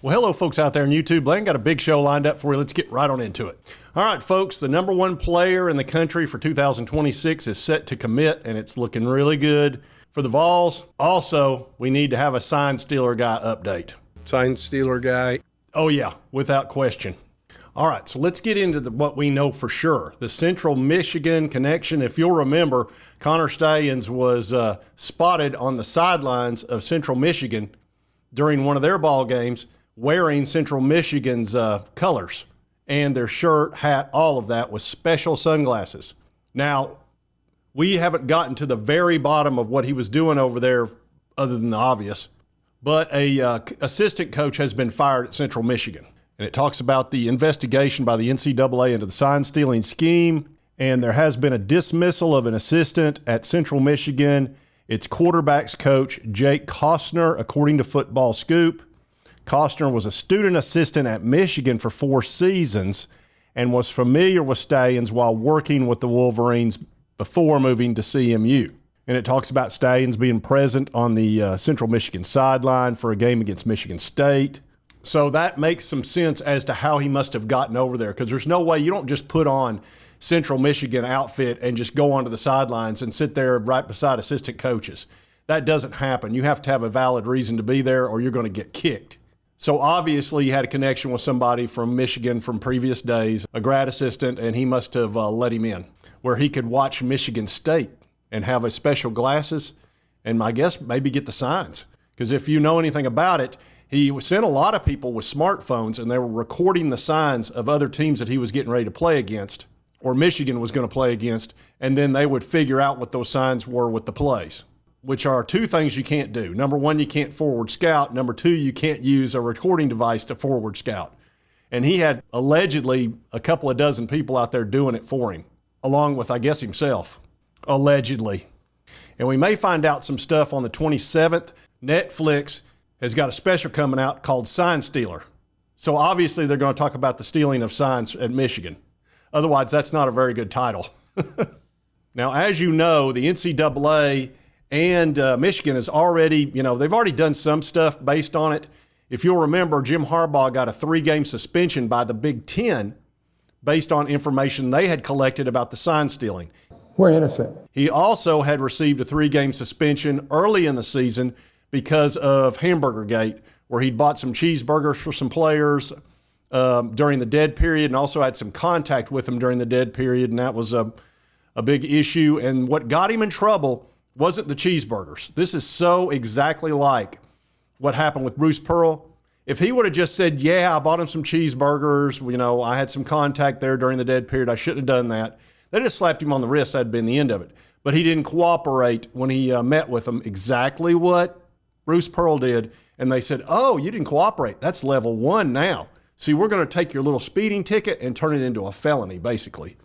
Well, hello, folks out there on YouTube. Blaine got a big show lined up for you. Let's get right on into it. All right, folks, the number one player in the country for 2026 is set to commit, and it's looking really good for the Vols. Also, we need to have a sign stealer guy update. Sign stealer guy? Oh, yeah, without question. All right, so let's get into what we know for sure. The Central Michigan connection. If you'll remember, Connor Stalions was spotted on the sidelines of Central Michigan during one of their ball games wearing Central Michigan's colors, and their shirt, hat, all of that with special sunglasses. Now, we haven't gotten to the very bottom of what he was doing over there other than the obvious, but a assistant coach has been fired at Central Michigan. And it talks about the investigation by the NCAA into the sign stealing scheme, and there has been a dismissal of an assistant at Central Michigan. It's quarterbacks coach Jake Costner, according to Football Scoop. Costner was a student assistant at Michigan for 4 seasons and was familiar with Stalions while working with the Wolverines before moving to CMU. And it talks about Stalions being present on the Central Michigan sideline for a game against Michigan State. So that makes some sense as to how he must have gotten over there, because there's no way you don't just put on Central Michigan outfit and just go onto the sidelines and sit there right beside assistant coaches. That doesn't happen. You have to have a valid reason to be there or you're going to get kicked. So obviously he had a connection with somebody from Michigan from previous days, a grad assistant, and he must have let him in where he could watch Michigan State and have a special glasses and I guess maybe get the signs. Because if you know anything about it, he sent a lot of people with smartphones and they were recording the signs of other teams that he was getting ready to play against or Michigan was going to play against, and then they would figure out what those signs were with the plays, which are 2 things you can't do. Number 1, you can't forward scout. Number 2, you can't use a recording device to forward scout. And he had allegedly a couple of dozen people out there doing it for him, along with, I guess, himself, allegedly. And we may find out some stuff on the 27th. Netflix has got a special coming out called Sign Stealer. So obviously they're going to talk about the stealing of signs at Michigan. Otherwise, that's not a very good title. Now, as you know, the NCAA and Michigan is already, they've already done some stuff based on it. If you'll remember, Jim Harbaugh got a 3-game suspension by the Big Ten based on information they had collected about the sign stealing. We're innocent. He also had received a 3-game suspension early in the season because of Hamburger Gate, where he'd bought some cheeseburgers for some players during the dead period and also had some contact with them during the dead period, and that was a big issue. And what got him in trouble wasn't the cheeseburgers. This is so exactly like what happened with Bruce Pearl. If he would have just said, yeah, I bought him some cheeseburgers, I had some contact there during the dead period, I shouldn't have done that. They just slapped him on the wrist, that'd been the end of it. But he didn't cooperate when he met with them, exactly what Bruce Pearl did. And they said, oh, you didn't cooperate. That's level 1 now. See, we're going to take your little speeding ticket and turn it into a felony, basically.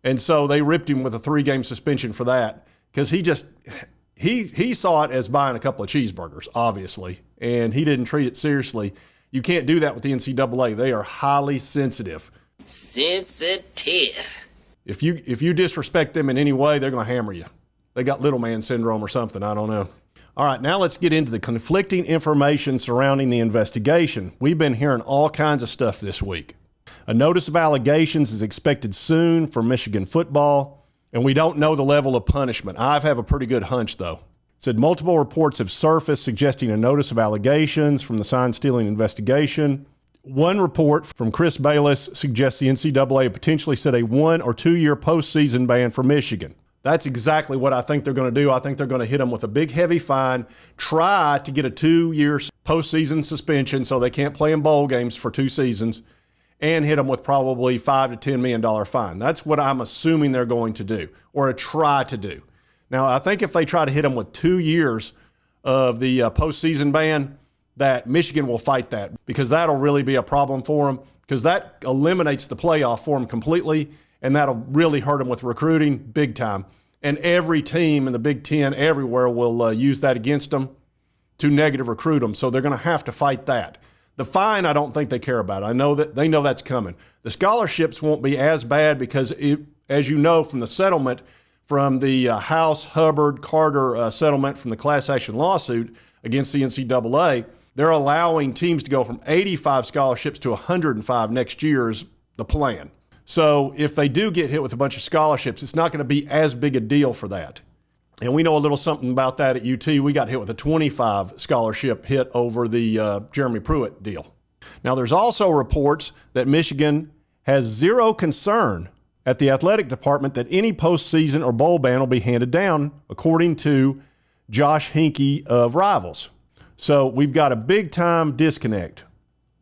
And so they ripped him with a 3-game suspension for that because he saw it as buying a couple of cheeseburgers, obviously, and he didn't treat it seriously. You can't do that with the NCAA. They are highly sensitive. Sensitive. If you disrespect them in any way, they're going to hammer you. They got little man syndrome or something. I don't know. All right, now let's get into the conflicting information surrounding the investigation. We've been hearing all kinds of stuff this week. A notice of allegations is expected soon for Michigan football, and we don't know the level of punishment. I have a pretty good hunch, though. It said multiple reports have surfaced suggesting a notice of allegations from the sign-stealing investigation. One report from Chris Bayless suggests the NCAA potentially set a 1 or 2 year postseason ban for Michigan. That's exactly what I think they're going to do. I think they're going to hit them with a big, heavy fine, try to get a 2-year postseason suspension so they can't play in bowl games for 2 seasons, and hit them with probably $5 to $10 million fine. That's what I'm assuming they're going to do, or try to do. Now, I think if they try to hit them with 2 years of the postseason ban, that Michigan will fight that, because that'll really be a problem for them, because that eliminates the playoff for them completely, and that'll really hurt them with recruiting big time. And every team in the Big Ten everywhere will use that against them to negative recruit them. So they're going to have to fight that. The fine, I don't think they care about. I know that they know that's coming. The scholarships won't be as bad because, as you know from the settlement, from the House Hubbard-Carter settlement from the class action lawsuit against the NCAA, They're allowing teams to go from 85 scholarships to 105 next year is the plan. So if they do get hit with a bunch of scholarships, it's not going to be as big a deal for that. And we know a little something about that at UT. We got hit with a 25 scholarship hit over the Jeremy Pruitt deal. Now, there's also reports that Michigan has zero concern at the athletic department that any postseason or bowl ban will be handed down, according to Josh Hinkey of Rivals. So we've got a big-time disconnect.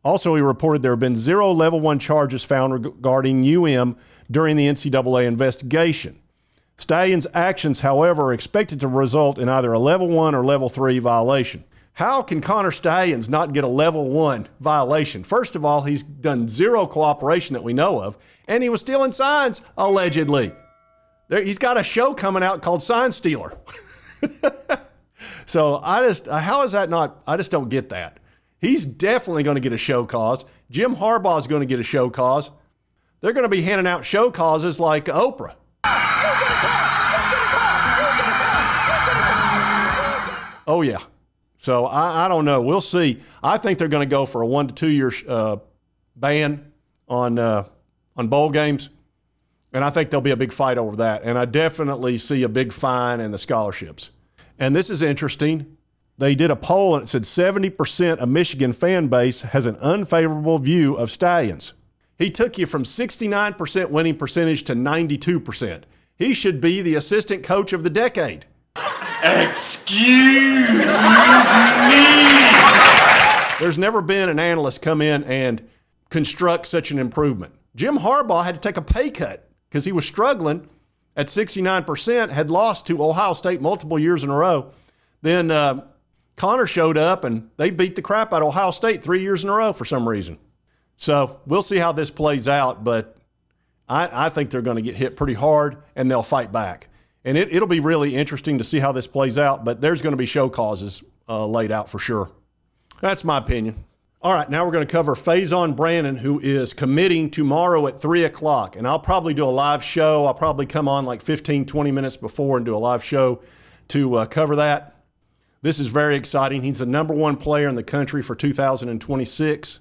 Also, he reported there have been 0 Level 1 charges found regarding UM during the NCAA investigation. Stallion's actions, however, are expected to result in either a Level 1 or Level 3 violation. How can Connor Stalions not get a Level 1 violation? First of all, he's done zero cooperation that we know of, and he was stealing signs, allegedly. He's got a show coming out called Sign Stealer. So how is that not, I just don't get that. He's definitely going to get a show cause. Jim Harbaugh is going to get a show cause. They're going to be handing out show causes like Oprah. Oh, yeah. So I don't know. We'll see. I think they're going to go for a 1 to 2 year ban on bowl games, and I think there'll be a big fight over that. And I definitely see a big fine and the scholarships. And this is interesting. They did a poll, and it said 70% of Michigan fan base has an unfavorable view of Stalions. He took you from 69% winning percentage to 92%. He should be the assistant coach of the decade. Excuse me. There's never been an analyst come in and construct such an improvement. Jim Harbaugh had to take a pay cut because he was struggling at 69%, had lost to Ohio State multiple years in a row. Then Connor showed up, and they beat the crap out of Ohio State 3 years in a row for some reason. So we'll see how this plays out, but I think they're going to get hit pretty hard, and they'll fight back. And it'll be really interesting to see how this plays out, but there's going to be show causes laid out for sure. That's my opinion. All right, now we're going to cover Faison Brandon, who is committing tomorrow at 3 o'clock. And I'll probably do a live show. I'll probably come on like 15, 20 minutes before and do a live show to cover that. This is very exciting. He's the #1 player in the country for 2026.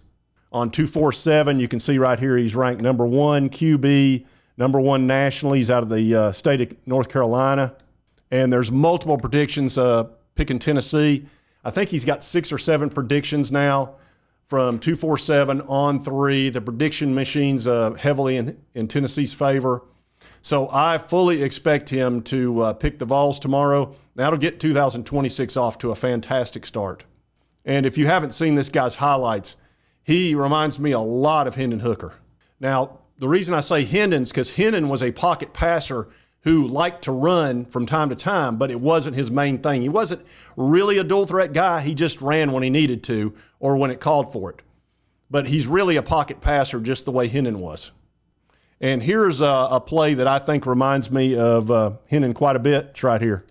On 247, you can see right here he's ranked #1 QB, #1 nationally. He's out of the state of North Carolina. And there's multiple predictions picking Tennessee. I think he's got 6 or 7 predictions now from 247 on 3. The prediction machine's heavily in Tennessee's favor. So I fully expect him to pick the Vols tomorrow. That'll get 2026 off to a fantastic start. And if you haven't seen this guy's highlights, he reminds me a lot of Hendon Hooker. Now, the reason I say Hendon's because Hendon was a pocket passer who liked to run from time to time, but it wasn't his main thing. He wasn't really a dual threat guy. He just ran when he needed to or when it called for it. But he's really a pocket passer just the way Hendon was. And here's a play that I think reminds me of Hendon quite a bit. It's right here.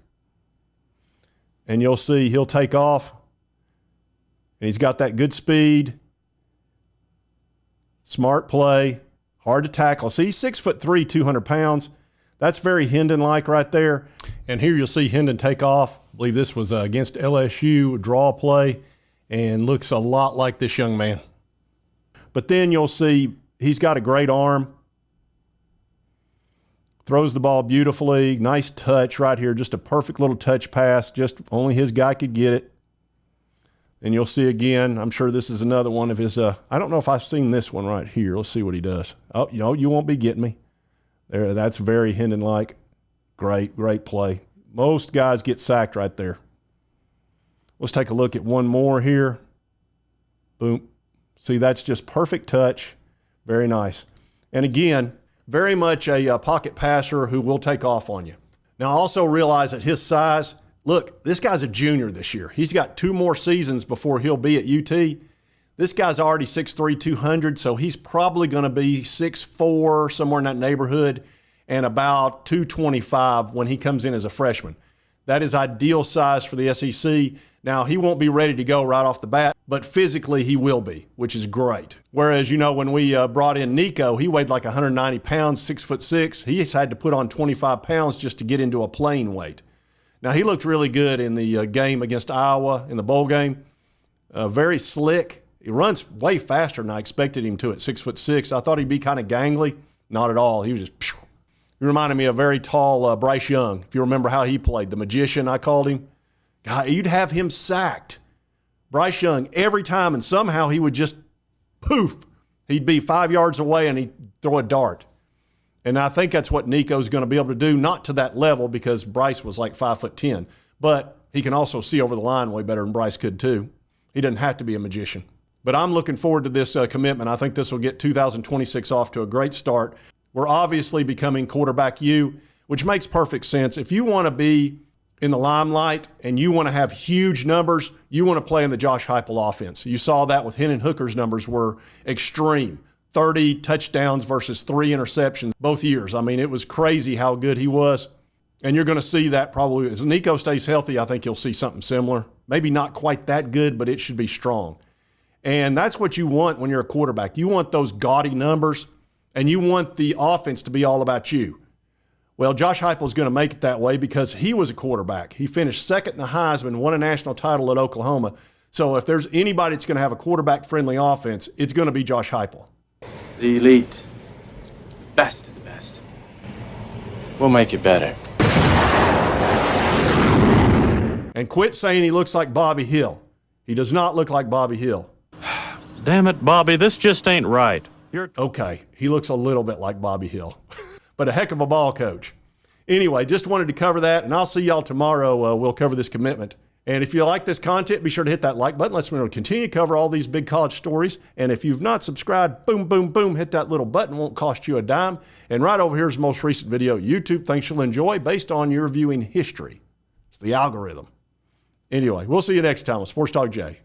And you'll see he'll take off. And he's got that good speed. Smart play. Hard to tackle. See, he's 6'3", 200 pounds. That's very Hendon-like right there. And here you'll see Hendon take off. I believe this was against LSU, a draw play, and looks a lot like this young man. But then you'll see he's got a great arm. Throws the ball beautifully. Nice touch right here. Just a perfect little touch pass. Just only his guy could get it. And you'll see again, I'm sure this is another one of his, I don't know if I've seen this one right here. Let's see what he does. Oh, you won't be getting me. There, that's very Hendon-like. Great, great play. Most guys get sacked right there. Let's take a look at one more here. Boom. See, that's just perfect touch. Very nice. And again, very much a pocket passer who will take off on you. Now, also realize that his size, look, this guy's a junior this year. He's got 2 more seasons before he'll be at UT. This guy's already 6'3", 200, so he's probably going to be 6'4", somewhere in that neighborhood, and about 225 when he comes in as a freshman. That is ideal size for the SEC. Now, he won't be ready to go right off the bat, but physically he will be, which is great. Whereas, you know, when we brought in Nico, he weighed like 190 pounds, 6'6". He's had to put on 25 pounds just to get into a playing weight. Now, he looked really good in the game against Iowa in the bowl game. very slick. He runs way faster than I expected him to at 6'6". I thought he'd be kind of gangly. Not at all. He was just, phew. He reminded me of very tall Bryce Young, if you remember how he played. The magician, I called him. God, you'd have him sacked. Bryce Young, every time, and somehow he would just poof. He'd be 5 yards away and he'd throw a dart. And I think that's what Nico's going to be able to do, not to that level because Bryce was like 5'10", but he can also see over the line way better than Bryce could too. He doesn't have to be a magician. But I'm looking forward to this commitment. I think this will get 2026 off to a great start. We're obviously becoming quarterback U, which makes perfect sense. If you want to be in the limelight and you want to have huge numbers, you want to play in the Josh Heupel offense. You saw that with Hendon Hooker's numbers were extreme. 30 touchdowns versus 3 interceptions both years. I mean, it was crazy how good he was. And you're going to see that probably as Nico stays healthy. I think you'll see something similar. Maybe not quite that good, but it should be strong. And that's what you want when you're a quarterback. You want those gaudy numbers, and you want the offense to be all about you. Well, Josh Heupel is going to make it that way because he was a quarterback. He finished second in the Heisman, won a national title at Oklahoma. So if there's anybody that's going to have a quarterback-friendly offense, it's going to be Josh Heupel. The elite, best of the best. We'll make it better. And quit saying he looks like Bobby Hill. He does not look like Bobby Hill. Damn it, Bobby, this just ain't right. Okay, he looks a little bit like Bobby Hill, but a heck of a ball coach. Anyway, just wanted to cover that, and I'll see y'all tomorrow. We'll cover this commitment. And if you like this content, be sure to hit that like button. Let's continue to cover all these big college stories. And if you've not subscribed, boom, boom, boom, hit that little button. It won't cost you a dime. And right over here is the most recent video YouTube thinks you'll enjoy based on your viewing history. It's the algorithm. Anyway, we'll see you next time on Sports Talk Jay.